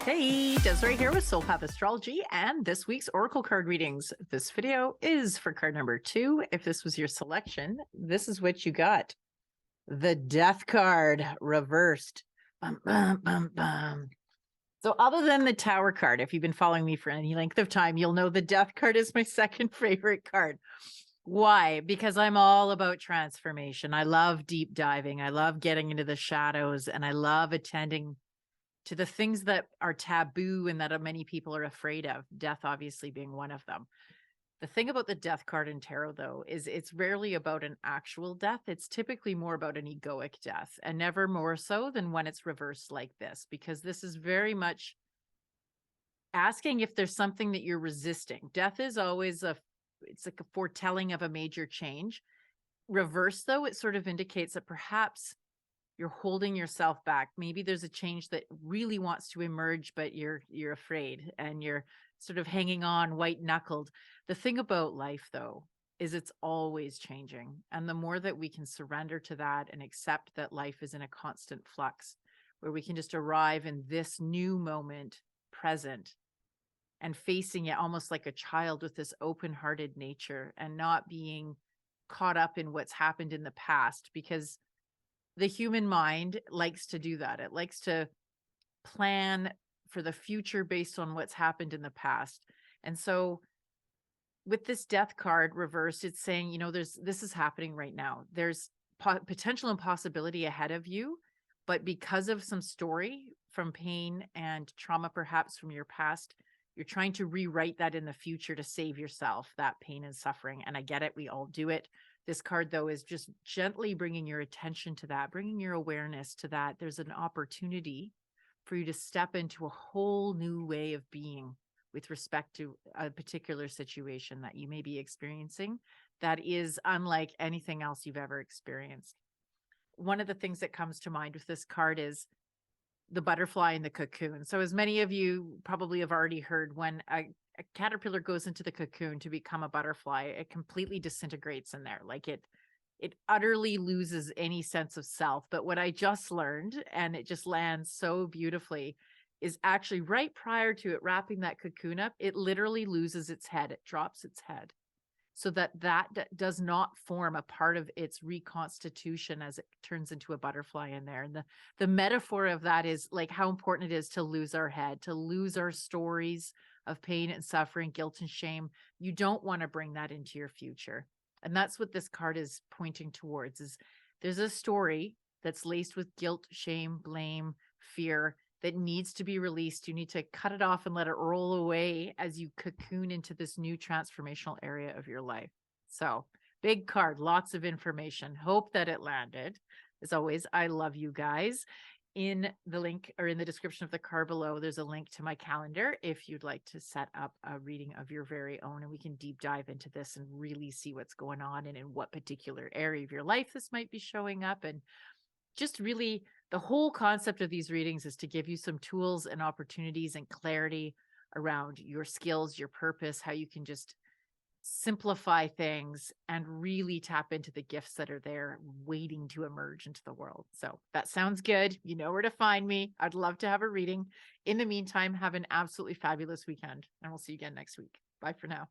Hey, Desiree here with Soul Path Astrology and this week's Oracle card readings. This video is for card number 2. If this was your selection, this is what you got. The Death card reversed. Bum, bum, bum, bum. So other than the Tower card, if you've been following me for any length of time, you'll know the Death card is my second favorite card. Why? Because I'm all about transformation. I love deep diving. I love getting into the shadows, and I love attending to the things that are taboo and that many people are afraid of, death obviously being one of them. The thing about the Death card in tarot, though, is it's rarely about an actual death. It's typically more about an egoic death, and never more so than when it's reversed like this, because this is very much asking if there's something that you're resisting. Death is always it's like a foretelling of a major change. Reverse, though, it sort of indicates that perhaps you're holding yourself back. Maybe there's a change that really wants to emerge, but you're afraid and you're sort of hanging on white knuckled. The thing about life, though, is it's always changing. And the more that we can surrender to that and accept that life is in a constant flux, where we can just arrive in this new moment present and facing it almost like a child with this open-hearted nature and not being caught up in what's happened in the past, because the human mind likes to do that. It likes to plan for the future based on what's happened in the past. And so with this Death card reversed, it's saying, this is happening right now. There's potential and possibility ahead of you, but because of some story from pain and trauma, perhaps from your past, you're trying to rewrite that in the future to save yourself that pain and suffering. And I get it. We all do it. This card, though, is just gently bringing your attention to that, bringing your awareness to that. There's an opportunity for you to step into a whole new way of being with respect to a particular situation that you may be experiencing that is unlike anything else you've ever experienced. One of the things that comes to mind with this card is the butterfly in the cocoon. So as many of you probably have already heard, when a caterpillar goes into the cocoon to become a butterfly, it completely disintegrates in there. Like it utterly loses any sense of self. But what I just learned, and it just lands so beautifully, is actually right prior to it wrapping that cocoon up, it literally loses its head. It drops its head, so that does not form a part of its reconstitution as it turns into a butterfly in there. And the metaphor of that is like how important it is to lose our head, to lose our stories of pain and suffering, guilt and shame. You don't want to bring that into your future. And that's what this card is pointing towards, is there's a story that's laced with guilt, shame, blame, fear that needs to be released. You need to cut it off and let it roll away as you cocoon into this new transformational area of your life. So big card, lots of information. Hope that it landed. As always, I love you guys. In the link or in the description of the card below, there's a link to my calendar if you'd like to set up a reading of your very own, and we can deep dive into this and really see what's going on and in what particular area of your life this might be showing up. And just really, the whole concept of these readings is to give you some tools and opportunities and clarity around your skills, your purpose, how you can just simplify things and really tap into the gifts that are there waiting to emerge into the world. So that sounds good. You know where to find me. I'd love to have a reading. In the meantime, have an absolutely fabulous weekend, and we'll see you again next week. Bye for now.